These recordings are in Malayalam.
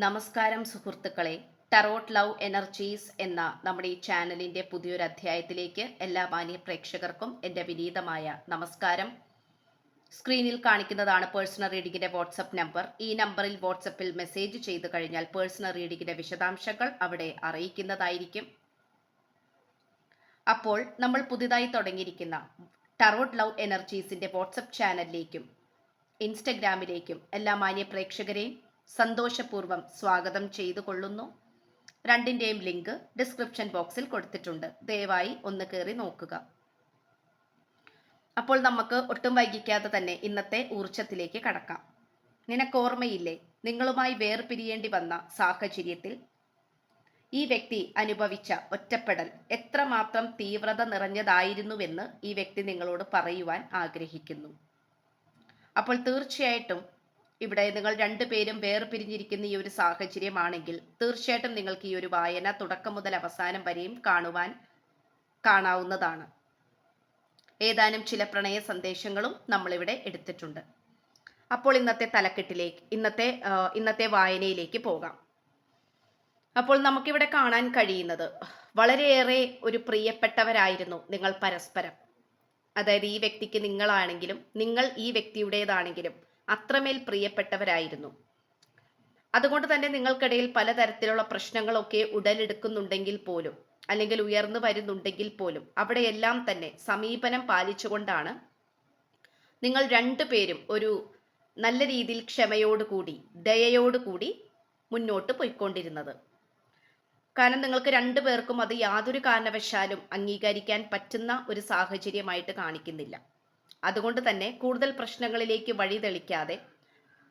നമസ്കാരം സുഹൃത്തുക്കളെ. ടറോട്ട് ലവ് എനർജീസ് എന്ന നമ്മുടെ ഈ ചാനലിന്റെ പുതിയൊരു അധ്യായത്തിലേക്ക് എല്ലാ മാന്യ പ്രേക്ഷകർക്കും എൻ്റെ വിനീതമായ നമസ്കാരം. സ്ക്രീനിൽ കാണിക്കുന്നതാണ് പേഴ്സണൽ റീഡിങ്ങിന്റെ വാട്സപ്പ് നമ്പർ. ഈ നമ്പറിൽ വാട്സപ്പിൽ മെസ്സേജ് ചെയ്തു കഴിഞ്ഞാൽ പേഴ്സണൽ റീഡിങ്ങിന്റെ വിശദാംശങ്ങൾ അവിടെ അറിയിക്കുന്നതായിരിക്കും. അപ്പോൾ നമ്മൾ പുതിയതായി തുടങ്ങിയിരിക്കുന്ന ടറോട്ട് ലവ് എനർജീസിന്റെ വാട്സപ്പ് ചാനലിലേക്കും ഇൻസ്റ്റഗ്രാമിലേക്കും എല്ലാ മാന്യ പ്രേക്ഷകരെയും സന്തോഷപൂർവ്വം സ്വാഗതം ചെയ്തു കൊള്ളുന്നു. രണ്ടിൻ്റെയും ലിങ്ക് ഡിസ്ക്രിപ്ഷൻ ബോക്സിൽ കൊടുത്തിട്ടുണ്ട്. ദയവായി ഒന്ന് കയറി നോക്കുക. അപ്പോൾ നമുക്ക് ഒട്ടും വൈകിക്കാതെ തന്നെ ഇന്നത്തെ ഊർജത്തിലേക്ക് കടക്കാം. നിനക്കോർമ്മയില്ലേ, നിങ്ങളുമായി വേർപിരിയേണ്ടി വന്ന സാഹചര്യത്തിൽ ഈ വ്യക്തി അനുഭവിച്ച ഒറ്റപ്പെടൽ എത്രമാത്രം തീവ്രത നിറഞ്ഞതായിരുന്നുവെന്ന് ഈ വ്യക്തി നിങ്ങളോട് പറയുവാൻ ആഗ്രഹിക്കുന്നു. അപ്പോൾ തീർച്ചയായിട്ടും ഇവിടെ നിങ്ങൾ രണ്ടുപേരും വേർപിരിഞ്ഞിരിക്കുന്ന ഈ ഒരു സാഹചര്യമാണെങ്കിൽ തീർച്ചയായിട്ടും നിങ്ങൾക്ക് ഈ ഒരു വായന തുടക്കം മുതൽ അവസാനം വരെയും കാണാവുന്നതാണ്. ഏതാനും ചില പ്രണയ സന്ദേശങ്ങളും നമ്മളിവിടെ എടുത്തിട്ടുണ്ട്. അപ്പോൾ ഇന്നത്തെ വായനയിലേക്ക് പോകാം. അപ്പോൾ നമുക്കിവിടെ കാണാൻ കഴിയുന്നത് വളരെയേറെ ഒരു പ്രിയപ്പെട്ടവരായിരുന്നു നിങ്ങൾ പരസ്പരം. അതായത് ഈ വ്യക്തിക്ക് നിങ്ങളാണെങ്കിലും നിങ്ങൾ ഈ വ്യക്തിയുടേതാണെങ്കിലും അത്രമേൽ പ്രിയപ്പെട്ടവരായിരുന്നു. അതുകൊണ്ട് തന്നെ നിങ്ങൾക്കിടയിൽ പലതരത്തിലുള്ള പ്രശ്നങ്ങളൊക്കെ ഉടലെടുക്കുന്നുണ്ടെങ്കിൽ പോലും, അല്ലെങ്കിൽ ഉയർന്നു വരുന്നുണ്ടെങ്കിൽ പോലും, അവിടെയെല്ലാം തന്നെ സമീപനം പാലിച്ചുകൊണ്ടാണ് നിങ്ങൾ രണ്ടുപേരും ഒരു നല്ല രീതിയിൽ ക്ഷമയോടുകൂടി ദയയോടുകൂടി മുന്നോട്ട് പോയിക്കൊണ്ടിരുന്നത്. കാരണം നിങ്ങൾക്ക് രണ്ടുപേർക്കും അത് യാതൊരു കാരണവശാലും അംഗീകരിക്കാൻ പറ്റുന്ന ഒരു സാഹചര്യമായിട്ട് കാണിക്കുന്നില്ല. അതുകൊണ്ട് തന്നെ കൂടുതൽ പ്രശ്നങ്ങളിലേക്ക് വഴിതെളിക്കാതെ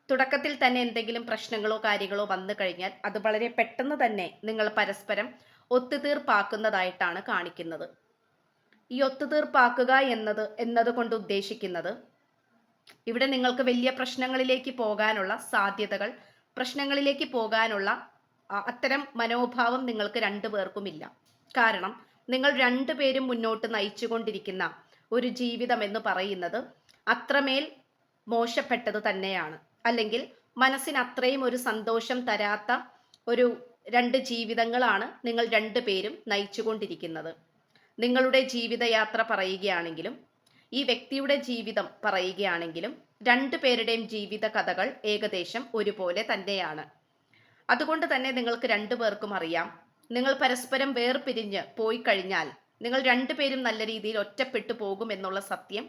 തുടക്കത്തിൽ തന്നെ എന്തെങ്കിലും പ്രശ്നങ്ങളോ കാര്യങ്ങളോ വന്നു കഴിഞ്ഞാൽ അത് വളരെ പെട്ടെന്ന് തന്നെ നിങ്ങൾ പരസ്പരം ഒത്തുതീർപ്പാക്കുന്നതായിട്ടാണ് കാണിക്കുന്നത്. ഈ ഒത്തുതീർപ്പാക്കുക എന്നതുകൊണ്ട് ഉദ്ദേശിക്കുന്നത് ഇവിടെ നിങ്ങൾക്ക് വലിയ പ്രശ്നങ്ങളിലേക്ക് പോകാനുള്ള അത്തരം മനോഭാവം നിങ്ങൾക്ക് രണ്ടുപേർക്കുമില്ല. കാരണം നിങ്ങൾ രണ്ടുപേരും മുന്നോട്ട് നയിച്ചുകൊണ്ടിരിക്കുന്ന ഒരു ജീവിതം എന്ന് പറയുന്നത് അത്രമേൽ മോശപ്പെട്ടത് തന്നെയാണ്. അല്ലെങ്കിൽ മനസ്സിന് അത്രയും ഒരു സന്തോഷം തരാത്ത ഒരു രണ്ട് ജീവിതങ്ങളാണ് നിങ്ങൾ രണ്ടുപേരും നയിച്ചുകൊണ്ടിരിക്കുന്നത്. നിങ്ങളുടെ ജീവിതയാത്ര പറയുകയാണെങ്കിലും ഈ വ്യക്തിയുടെ ജീവിതം പറയുകയാണെങ്കിലും രണ്ടുപേരുടെയും ജീവിത കഥകൾ ഏകദേശം ഒരുപോലെ തന്നെയാണ്. അതുകൊണ്ട് തന്നെ നിങ്ങൾക്ക് രണ്ടുപേർക്കും അറിയാം, നിങ്ങൾ പരസ്പരം വേർപിരിഞ്ഞ് പോയി കഴിഞ്ഞാൽ നിങ്ങൾ രണ്ടുപേരും നല്ല രീതിയിൽ ഒറ്റപ്പെട്ടു പോകും എന്നുള്ള സത്യം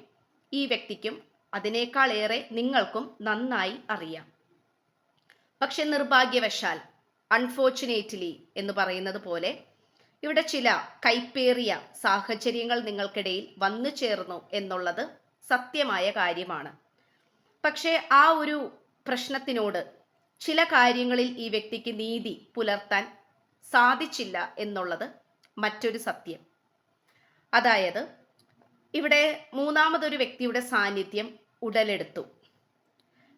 ഈ വ്യക്തിക്കും അതിനേക്കാൾ ഏറെ നിങ്ങൾക്കും നന്നായി അറിയാം. പക്ഷെ നിർഭാഗ്യവശാൽ, അൺഫോർച്ചുനേറ്റ്ലി എന്ന് പറയുന്നത് പോലെ, ഇവിടെ ചില കൈപ്പേറിയ സാഹചര്യങ്ങൾ നിങ്ങൾക്കിടയിൽ വന്നു ചേർന്നു എന്നുള്ളത് സത്യമായ കാര്യമാണ്. പക്ഷേ ആ ഒരു പ്രശ്നത്തിനോട് ചില കാര്യങ്ങളിൽ ഈ വ്യക്തിക്ക് നീതി പുലർത്താൻ സാധിച്ചില്ല എന്നുള്ളത് മറ്റൊരു സത്യം. അതായത് ഇവിടെ മൂന്നാമതൊരു വ്യക്തിയുടെ സാന്നിധ്യം ഉടലെടുത്തു.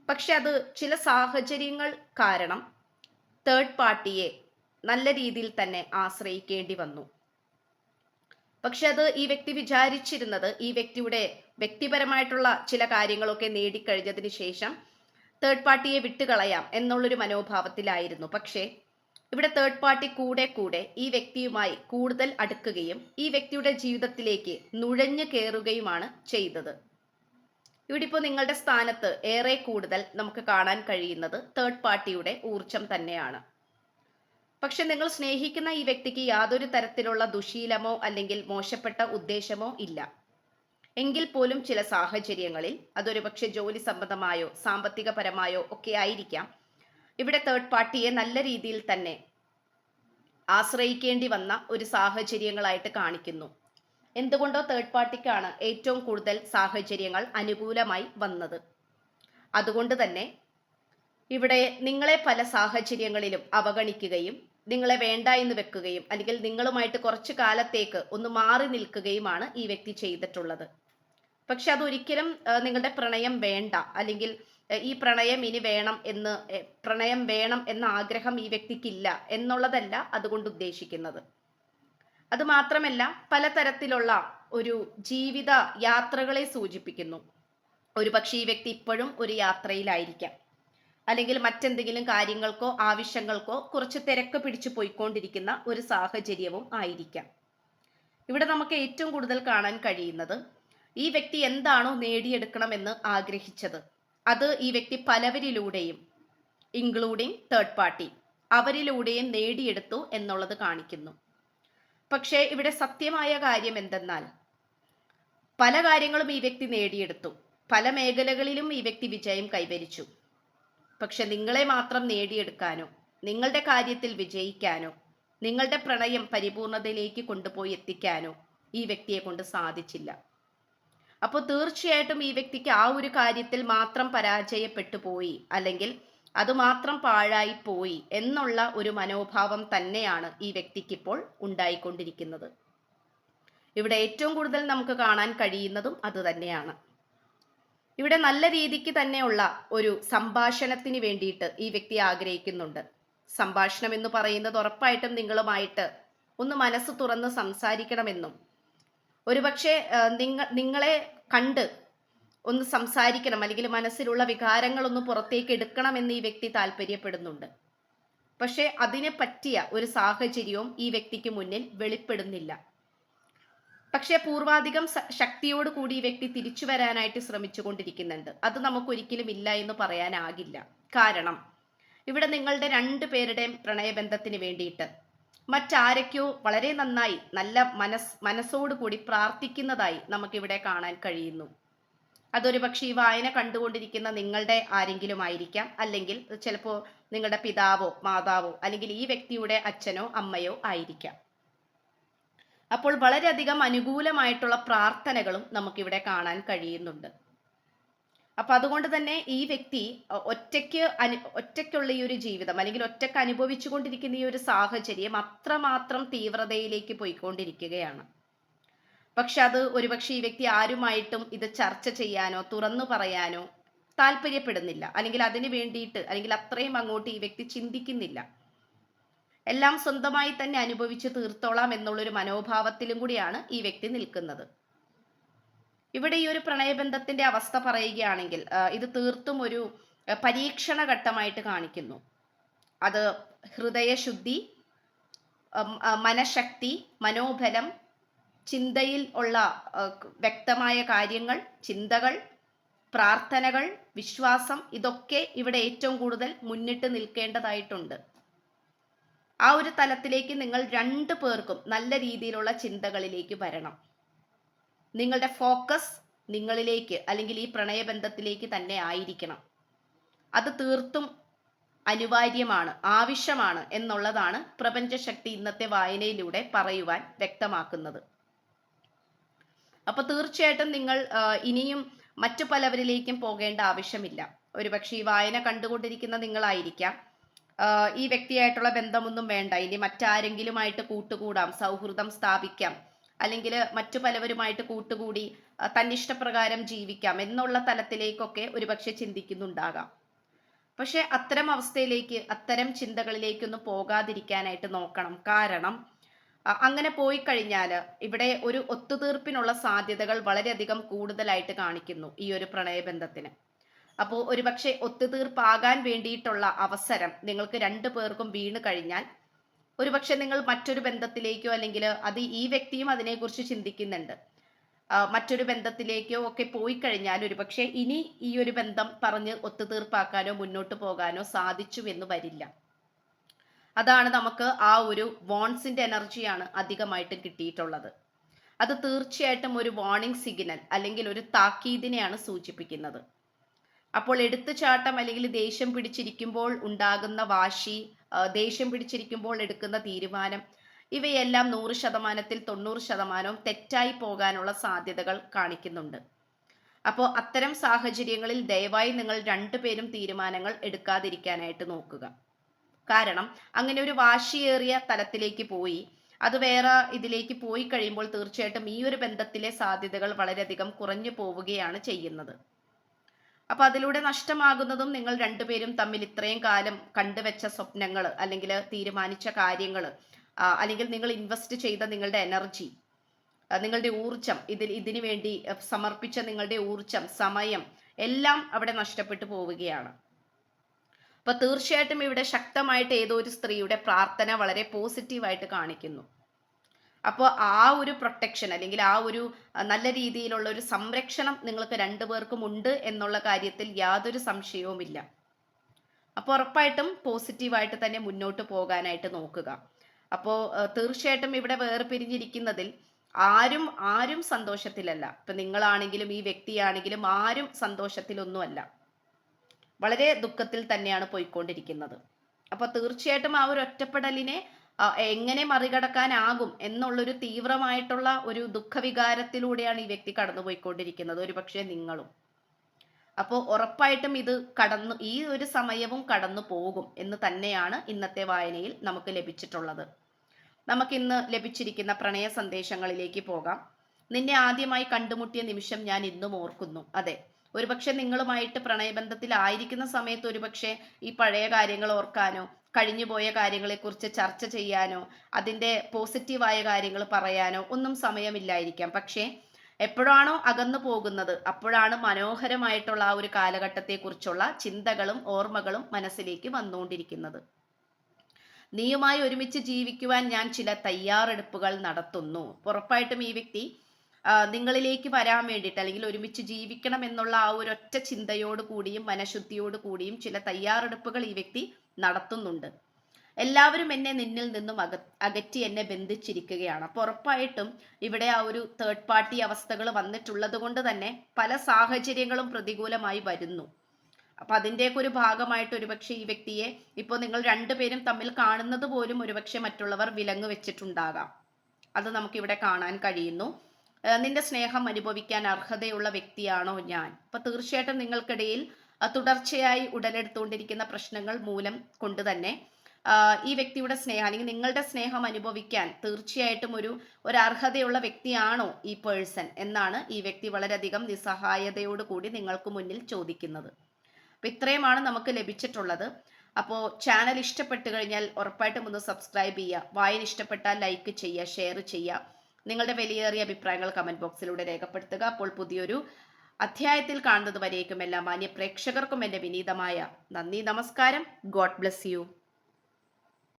പക്ഷെ അത് ചില സാഹചര്യങ്ങൾ കാരണം തേർഡ് പാർട്ടിയെ നല്ല രീതിയിൽ തന്നെ ആശ്രയിക്കേണ്ടി വന്നു. പക്ഷെ അത് ഈ വ്യക്തി വിചാരിച്ചിരുന്നത് ഈ വ്യക്തിയുടെ വ്യക്തിപരമായിട്ടുള്ള ചില കാര്യങ്ങളൊക്കെ നേടിക്കഴിഞ്ഞതിന് ശേഷം തേർഡ് പാർട്ടിയെ വിട്ടുകളയാം എന്നുള്ളൊരു മനോഭാവത്തിലായിരുന്നു. പക്ഷേ ഇവിടെ തേർഡ് പാർട്ടി കൂടെ ഈ വ്യക്തിയുമായി കൂടുതൽ അടുക്കുകയും ഈ വ്യക്തിയുടെ ജീവിതത്തിലേക്ക് നുഴഞ്ഞു കയറുകയുമാണ് ചെയ്തത്. ഇവിടെ ഇപ്പോൾ നിങ്ങളുടെ സ്ഥാനത്ത് ഏറെ കൂടുതൽ നമുക്ക് കാണാൻ കഴിയുന്നത് തേർഡ് പാർട്ടിയുടെ ഊർജം തന്നെയാണ്. പക്ഷെ നിങ്ങൾ സ്നേഹിക്കുന്ന ഈ വ്യക്തിക്ക് യാതൊരു തരത്തിലുള്ള ദുശീലമോ അല്ലെങ്കിൽ മോശപ്പെട്ട ഉദ്ദേശമോ ഇല്ല. എങ്കിൽ പോലും ചില സാഹചര്യങ്ങളിൽ അതൊരു പക്ഷെ ജോലി സംബന്ധമായോ സാമ്പത്തികപരമായോ ഒക്കെ ആയിരിക്കാം, ഇവിടെ തേർഡ് പാർട്ടിയെ നല്ല രീതിയിൽ തന്നെ ആശ്രയിക്കേണ്ടി വന്ന ഒരു സാഹചര്യങ്ങളായിട്ട് കാണിക്കുന്നു. എന്തുകൊണ്ടോ തേർഡ് പാർട്ടിക്കാണ് ഏറ്റവും കൂടുതൽ സാഹചര്യങ്ങൾ അനുകൂലമായി വന്നത്. അതുകൊണ്ട് തന്നെ ഇവിടെ നിങ്ങളെ പല സാഹചര്യങ്ങളിലും അവഗണിക്കുകയും നിങ്ങളെ വേണ്ട എന്ന് വെക്കുകയും അല്ലെങ്കിൽ നിങ്ങളുമായിട്ട് കുറച്ചു കാലത്തേക്ക് ഒന്ന് മാറി നിൽക്കുകയുമാണ് ഈ വ്യക്തി ചെയ്തിട്ടുള്ളത്. പക്ഷെ അതൊരിക്കലും നിങ്ങളുടെ പ്രണയം വേണ്ട, അല്ലെങ്കിൽ ഈ പ്രണയം ഇനി പ്രണയം വേണം എന്ന ആഗ്രഹം ഈ വ്യക്തിക്കില്ല എന്നുള്ളതല്ല അതുകൊണ്ട് ഉദ്ദേശിക്കുന്നത്. അത് മാത്രമല്ല, പലതരത്തിലുള്ള ഒരു ജീവിത യാത്രകളെ സൂചിപ്പിക്കുന്നു. ഒരു പക്ഷേ ഈ വ്യക്തി ഇപ്പോഴും ഒരു യാത്രയിലായിരിക്കാം. അല്ലെങ്കിൽ മറ്റെന്തെങ്കിലും കാര്യങ്ങൾക്കോ ആവശ്യങ്ങൾക്കോ കുറച്ച് തിരക്ക് പിടിച്ചു പോയിക്കൊണ്ടിരിക്കുന്ന ഒരു സാഹചര്യവും ആയിരിക്കാം. ഇവിടെ നമുക്ക് ഏറ്റവും കൂടുതൽ കാണാൻ കഴിയുന്നത് ഈ വ്യക്തി എന്താണോ നേടിയെടുക്കണമെന്ന് ആഗ്രഹിച്ചത് അത് ഈ വ്യക്തി പലവരിലൂടെയും ഇൻക്ലൂഡിങ് തേർഡ് പാർട്ടി അവരിലൂടെയും നേടിയെടുത്തു എന്നുള്ളത് കാണിക്കുന്നു. പക്ഷേ ഇവിടെ സത്യമായ കാര്യം എന്തെന്നാൽ പല കാര്യങ്ങളും ഈ വ്യക്തി നേടിയെടുത്തു, പല മേഖലകളിലും ഈ വ്യക്തി വിജയം കൈവരിച്ചു. പക്ഷെ നിങ്ങളെ മാത്രം നേടിയെടുക്കാനോ നിങ്ങളുടെ കാര്യത്തിൽ വിജയിക്കാനോ നിങ്ങളുടെ പ്രണയം പരിപൂർണതയിലേക്ക് കൊണ്ടുപോയി എത്തിക്കാനോ ഈ വ്യക്തിയെ കൊണ്ട് സാധിച്ചില്ല. അപ്പോൾ തീർച്ചയായിട്ടും ഈ വ്യക്തിക്ക് ആ ഒരു കാര്യത്തിൽ മാത്രം പരാജയപ്പെട്ടു പോയി, അല്ലെങ്കിൽ അതുമാത്രം പാഴായി പോയി എന്നുള്ള ഒരു മനോഭാവം തന്നെയാണ് ഈ വ്യക്തിക്കിപ്പോൾ ഉണ്ടായിക്കൊണ്ടിരിക്കുന്നത്. ഇവിടെ ഏറ്റവും കൂടുതൽ നമുക്ക് കാണാൻ കഴിയുന്നതും അത് തന്നെയാണ്. ഇവിടെ നല്ല രീതിക്ക് തന്നെയുള്ള ഒരു സംഭാഷണത്തിന് വേണ്ടിയിട്ട് ഈ വ്യക്തി ആഗ്രഹിക്കുന്നുണ്ട്. സംഭാഷണം എന്ന് പറയുന്നത് ഉറപ്പായിട്ടും നിങ്ങളുമായിട്ട് ഒന്ന് മനസ്സ് തുറന്ന് സംസാരിക്കണമെന്നും ഒരുപക്ഷെ നിങ്ങളെ കണ്ട് ഒന്ന് സംസാരിക്കണം, അല്ലെങ്കിൽ മനസ്സിലുള്ള വികാരങ്ങളൊന്ന് പുറത്തേക്ക് എടുക്കണമെന്ന് ഈ വ്യക്തി താല്പര്യപ്പെടുന്നുണ്ട്. പക്ഷെ അതിനെ പറ്റിയ ഒരു സാഹചര്യവും ഈ വ്യക്തിക്ക് മുന്നിൽ വെളിപ്പെടുന്നില്ല. പക്ഷെ പൂർവാധികം ശക്തിയോട് കൂടി ഈ വ്യക്തി തിരിച്ചു വരാനായിട്ട് ശ്രമിച്ചുകൊണ്ടിരിക്കുന്നുണ്ട്. അത് നമുക്കൊരിക്കലും ഇല്ല എന്ന് പറയാനാകില്ല. കാരണം ഇവിടെ നിങ്ങളുടെ രണ്ടുപേരുടെയും പ്രണയബന്ധത്തിന് വേണ്ടിയിട്ട് മറ്റാരൊക്കെയോ വളരെ നന്നായി നല്ല മനസ്സോടുകൂടി പ്രാർത്ഥിക്കുന്നതായി നമുക്കിവിടെ കാണാൻ കഴിയുന്നു. അതൊരു പക്ഷേ ഈ വായന കണ്ടുകൊണ്ടിരിക്കുന്ന നിങ്ങളുടെ ആരെങ്കിലും ആയിരിക്കാം, അല്ലെങ്കിൽ ചിലപ്പോൾ നിങ്ങളുടെ പിതാവോ മാതാവോ അല്ലെങ്കിൽ ഈ വ്യക്തിയുടെ അച്ഛനോ അമ്മയോ ആയിരിക്കാം. അപ്പോൾ വളരെയധികം അനുകൂലമായിട്ടുള്ള പ്രാർത്ഥനകളും നമുക്കിവിടെ കാണാൻ കഴിയുന്നുണ്ട്. അപ്പൊ അതുകൊണ്ട് തന്നെ ഈ വ്യക്തി ഒറ്റയ്ക്കുള്ള ഈ ഒരു ജീവിതം, അല്ലെങ്കിൽ ഒറ്റയ്ക്ക് അനുഭവിച്ചു കൊണ്ടിരിക്കുന്ന ഈ ഒരു സാഹചര്യം അത്രമാത്രം തീവ്രതയിലേക്ക് പോയിക്കൊണ്ടിരിക്കുകയാണ്. പക്ഷെ അത് ഒരുപക്ഷെ ഈ വ്യക്തി ആരുമായിട്ടും ഇത് ചർച്ച ചെയ്യാനോ തുറന്നു പറയാനോ താല്പര്യപ്പെടുന്നില്ല, അല്ലെങ്കിൽ അതിന് വേണ്ടിയിട്ട് അല്ലെങ്കിൽ അത്രയും അങ്ങോട്ട് ഈ വ്യക്തി ചിന്തിക്കുന്നില്ല. എല്ലാം സ്വന്തമായി തന്നെ അനുഭവിച്ച് തീർത്തോളാം എന്നുള്ളൊരു മനോഭാവത്തിലും കൂടിയാണ് ഈ വ്യക്തി നിൽക്കുന്നത്. ഇവിടെ ഈ ഒരു പ്രണയബന്ധത്തിന്റെ അവസ്ഥ പറയുകയാണെങ്കിൽ ഇത് തീർത്തും ഒരു പരീക്ഷണ ഘട്ടമായിട്ട് കാണിക്കുന്നു. അത് ഹൃദയശുദ്ധി, മനഃശക്തി, മനോബലം, ചിന്തയിൽ ഉള്ള വ്യക്തമായ കാര്യങ്ങൾ, ചിന്തകൾ, പ്രാർത്ഥനകൾ, വിശ്വാസം, ഇതൊക്കെ ഇവിടെ ഏറ്റവും കൂടുതൽ മുന്നിട്ട് നിൽക്കേണ്ടതായിട്ടുണ്ട്. ആ ഒരു തലത്തിലേക്ക് നിങ്ങൾ രണ്ടു പേർക്കും നല്ല രീതിയിലുള്ള ചിന്തകളിലേക്ക് വരണം. നിങ്ങളുടെ ഫോക്കസ് നിങ്ങളിലേക്ക് അല്ലെങ്കിൽ ഈ പ്രണയബന്ധത്തിലേക്ക് തന്നെ ആയിരിക്കണം. അത് തീർത്തും അനിവാര്യമാണ്, ആവശ്യമാണ് എന്നുള്ളതാണ് പ്രപഞ്ചശക്തി ഇന്നത്തെ വായനയിലൂടെ പറയുവാൻ വ്യക്തമാക്കുന്നത്. അപ്പൊ തീർച്ചയായിട്ടും നിങ്ങൾ ഇനിയും മറ്റു പലവരിലേക്കും പോകേണ്ട ആവശ്യമില്ല. ഒരുപക്ഷെ ഈ വായന കണ്ടുകൊണ്ടിരിക്കുന്ന നിങ്ങളായിരിക്കാം ഈ വ്യക്തിയായിട്ടുള്ള ബന്ധമൊന്നും വേണ്ട, ഇനി മറ്റാരെങ്കിലുമായിട്ട് കൂട്ടുകൂടാം, സൗഹൃദം സ്ഥാപിക്കാം, അല്ലെങ്കിൽ മറ്റു പലവരുമായിട്ട് കൂട്ടുകൂടി തന്നിഷ്ടപ്രകാരം ജീവിക്കാം എന്നുള്ള തലത്തിലേക്കൊക്കെ ഒരുപക്ഷെ ചിന്തിക്കുന്നുണ്ടാകാം. പക്ഷെ അത്തരം അവസ്ഥയിലേക്ക്, അത്തരം ചിന്തകളിലേക്കൊന്നും പോകാതിരിക്കാനായിട്ട് നോക്കണം. കാരണം അങ്ങനെ പോയി കഴിഞ്ഞാൽ ഇവിടെ ഒരു ഒത്തുതീർപ്പിനുള്ള സാധ്യതകൾ വളരെയധികം കൂടുതലായിട്ട് കാണിക്കുന്നു ഈ ഒരു പ്രണയബന്ധത്തിന്. അപ്പോൾ ഒരുപക്ഷെ ഒത്തുതീർപ്പാകാൻ വേണ്ടിയിട്ടുള്ള അവസരം നിങ്ങൾക്ക് രണ്ടു പേർക്കും വീണ് കഴിഞ്ഞാൽ ഒരുപക്ഷെ നിങ്ങൾ മറ്റൊരു ബന്ധത്തിലേക്കോ, അല്ലെങ്കിൽ അത് ഈ വ്യക്തിയും അതിനെക്കുറിച്ച് ചിന്തിക്കുന്നുണ്ട്, മറ്റൊരു ബന്ധത്തിലേക്കോ ഒക്കെ പോയി കഴിഞ്ഞാൽ ഒരുപക്ഷെ ഇനി ഈ ഒരു ബന്ധം പറഞ്ഞ് ഒത്തുതീർപ്പാക്കാനോ മുന്നോട്ട് പോകാനോ സാധിച്ചു എന്ന് വരില്ല. അതാണ് നമുക്ക് ആ ഒരു വോൺസിന്റെ എനർജിയാണ് അധികമായിട്ട് കിട്ടിയിട്ടുള്ളത്. അത് തീർച്ചയായിട്ടും ഒരു വാർണിംഗ് സിഗ്നൽ അല്ലെങ്കിൽ ഒരു താക്കീതിനെയാണ് സൂചിപ്പിക്കുന്നത്. അപ്പോൾ എടുത്തുചാട്ടം അല്ലെങ്കിൽ ദേഷ്യം പിടിച്ചിരിക്കുമ്പോൾ ഉണ്ടാകുന്ന വാശി, ദേഷ്യം പിടിച്ചിരിക്കുമ്പോൾ എടുക്കുന്ന തീരുമാനം, ഇവയെല്ലാം 100%-ൽ 90% തെറ്റായി പോകാനുള്ള സാധ്യതകൾ കാണിക്കുന്നുണ്ട്. അപ്പോൾ അത്തരം സാഹചര്യങ്ങളിൽ ദയവായി നിങ്ങൾ രണ്ടുപേരും തീരുമാനങ്ങൾ എടുക്കാതിരിക്കാനായിട്ട് നോക്കുക. കാരണം അങ്ങനെ ഒരു വാശിയേറിയ തലത്തിലേക്ക് പോയി അത് വേറെ ഇതിലേക്ക് പോയി കഴിയുമ്പോൾ തീർച്ചയായിട്ടും ഈ ഒരു ബന്ധത്തിലെ സാധ്യതകൾ വളരെയധികം കുറഞ്ഞു പോവുകയാണ് ചെയ്യുന്നത്. അപ്പൊ അതിലൂടെ നഷ്ടമാകുന്നതും നിങ്ങൾ രണ്ടുപേരും തമ്മിൽ ഇത്രയും കാലം കണ്ടുവെച്ച സ്വപ്നങ്ങൾ, അല്ലെങ്കിൽ തീരുമാനിച്ച കാര്യങ്ങൾ, അല്ലെങ്കിൽ നിങ്ങൾ ഇൻവെസ്റ്റ് ചെയ്ത നിങ്ങളുടെ എനർജി, നിങ്ങളുടെ ഊർജം, ഇതിനു വേണ്ടി സമർപ്പിച്ച നിങ്ങളുടെ ഊർജം, സമയം എല്ലാം അവിടെ നഷ്ടപ്പെട്ടു പോവുകയാണ്. അപ്പൊ തീർച്ചയായിട്ടും ഇവിടെ ശക്തമായിട്ട് ഏതോ ഒരു സ്ത്രീയുടെ പ്രാർത്ഥന വളരെ പോസിറ്റീവായിട്ട് കാണിക്കുന്നു. അപ്പോൾ ആ ഒരു പ്രൊട്ടക്ഷൻ അല്ലെങ്കിൽ ആ ഒരു നല്ല രീതിയിലുള്ള ഒരു സംരക്ഷണം നിങ്ങൾക്ക് രണ്ടുപേർക്കും ഉണ്ട് എന്നുള്ള കാര്യത്തിൽ യാതൊരു സംശയവുമില്ല. അപ്പോൾ ഉറപ്പായിട്ടും പോസിറ്റീവായിട്ട് തന്നെ മുന്നോട്ട് പോകാനായിട്ട് നോക്കുക. അപ്പോൾ തീർച്ചയായിട്ടും ഇവിടെ വേർപിരിഞ്ഞിരിക്കുന്നതിൽ ആരും ആരും സന്തോഷത്തിലല്ല. ഇപ്പൊ നിങ്ങളാണെങ്കിലും ഈ വ്യക്തിയാണെങ്കിലും ആരും സന്തോഷത്തിലൊന്നുമല്ല, വളരെ ദുഃഖത്തിൽ തന്നെയാണ് പോയിക്കൊണ്ടിരിക്കുന്നത്. അപ്പൊ തീർച്ചയായിട്ടും ആ ഒരു ഒറ്റപ്പെടലിനെ എങ്ങനെ മറികടക്കാനാകും എന്നുള്ളൊരു തീവ്രമായിട്ടുള്ള ഒരു ദുഃഖവികാരത്തിലൂടെയാണ് ഈ വ്യക്തി കടന്നുപോയിക്കൊണ്ടിരിക്കുന്നത്, ഒരുപക്ഷെ നിങ്ങളും. അപ്പോൾ ഉറപ്പായിട്ടും ഇത് ഈ ഒരു സമയവും കടന്നു പോകും എന്ന് തന്നെയാണ് ഇന്നത്തെ വായനയിൽ നമുക്ക് ലഭിച്ചിട്ടുള്ളത്. നമുക്കിന്ന് ലഭിച്ചിരിക്കുന്ന പ്രണയ സന്ദേശങ്ങളിലേക്ക് പോകാം. നിന്നെ ആദ്യമായി കണ്ടുമുട്ടിയ നിമിഷം ഞാൻ ഇന്നും ഓർക്കുന്നു. അതെ, ഒരുപക്ഷെ നിങ്ങളുമായിട്ട് പ്രണയബന്ധത്തിലായിരിക്കുന്ന സമയത്ത് ഒരുപക്ഷെ ഈ പഴയ കാര്യങ്ങൾ ഓർക്കാനോ കഴിഞ്ഞുപോയ കാര്യങ്ങളെക്കുറിച്ച് ചർച്ച ചെയ്യാനോ അതിൻ്റെ പോസിറ്റീവായ കാര്യങ്ങൾ പറയാനോ ഒന്നും സമയമില്ലായിരിക്കാം. പക്ഷേ എപ്പോഴാണോ അകന്നു പോകുന്നത് അപ്പോഴാണ് മനോഹരമായിട്ടുള്ള ആ ഒരു കാലഘട്ടത്തെക്കുറിച്ചുള്ള ചിന്തകളും ഓർമ്മകളും മനസ്സിലേക്ക് വന്നുകൊണ്ടിരിക്കുന്നത്. നീയുമായി ഒരുമിച്ച് ജീവിക്കുവാൻ ഞാൻ ചില തയ്യാറെടുപ്പുകൾ നടത്തുന്നു. ഉറപ്പായിട്ടും ഈ വ്യക്തി നിങ്ങളിലേക്ക് വരാൻ വേണ്ടിയിട്ട് അല്ലെങ്കിൽ ഒരുമിച്ച് ജീവിക്കണം എന്നുള്ള ആ ഒരു ഒറ്റ ചിന്തയോട് കൂടിയും മനഃശുദ്ധിയോട് കൂടിയും ചില തയ്യാറെടുപ്പുകൾ ഈ വ്യക്തി നടത്തുന്നുണ്ട്. എല്ലാവരും എന്നെ നിന്നിൽ നിന്നും അകറ്റി എന്നെ ബന്ധിച്ചിരിക്കുകയാണ്. അപ്പോൾ ഉറപ്പായിട്ടും ഇവിടെ ആ ഒരു തേർഡ് പാർട്ടി അവസ്ഥകൾ വന്നിട്ടുള്ളത് കൊണ്ട് തന്നെ പല സാഹചര്യങ്ങളും പ്രതികൂലമായി വരുന്നു. അപ്പൊ അതിൻ്റെയൊക്കെ ഒരു ഭാഗമായിട്ട് ഒരുപക്ഷെ ഈ വ്യക്തിയെ ഇപ്പോൾ നിങ്ങൾ രണ്ടുപേരും തമ്മിൽ കാണുന്നത് പോലും ഒരുപക്ഷെ മറ്റുള്ളവർ വിലങ്ങ് വെച്ചിട്ടുണ്ടാകാം. അത് നമുക്കിവിടെ കാണാൻ കഴിയുന്നു. നിന്റെ സ്നേഹം അനുഭവിക്കാൻ അർഹതയുള്ള വ്യക്തിയാണോ ഞാൻ? അപ്പൊ തീർച്ചയായിട്ടും നിങ്ങൾക്കിടയിൽ തുടർച്ചയായി ഉടലെടുത്തുകൊണ്ടിരിക്കുന്ന പ്രശ്നങ്ങൾ മൂലം കൊണ്ട് തന്നെ ഈ വ്യക്തിയുടെ സ്നേഹം അല്ലെങ്കിൽ നിങ്ങളുടെ സ്നേഹം അനുഭവിക്കാൻ തീർച്ചയായിട്ടും ഒരു അർഹതയുള്ള വ്യക്തിയാണോ ഈ പേഴ്സൺ എന്നാണ് ഈ വ്യക്തി വളരെയധികം നിസ്സഹായതയോട് കൂടി നിങ്ങൾക്ക് മുന്നിൽ ചോദിക്കുന്നത്. അപ്പോൾ ഇത്രയുമാണ് നമുക്ക് ലഭിച്ചിട്ടുള്ളത്. അപ്പോൾ ചാനൽ ഇഷ്ടപ്പെട്ടു കഴിഞ്ഞാൽ ഉറപ്പായിട്ടും ഒന്ന് സബ്സ്ക്രൈബ് ചെയ്യുക. വായന ഇഷ്ടപ്പെട്ടാൽ ലൈക്ക് ചെയ്യുക, ഷെയർ ചെയ്യുക. നിങ്ങളുടെ വിലയേറിയ അഭിപ്രായങ്ങൾ കമന്റ് ബോക്സിലൂടെ രേഖപ്പെടുത്തുക. അപ്പോൾ പുതിയൊരു അധ്യായത്തിൽ കാണുന്നത് വരേക്കും എല്ലാ മാന്യ പ്രേക്ഷകർക്കും എൻ്റെ വിനീതമായ നന്ദി, നമസ്കാരം. God bless you.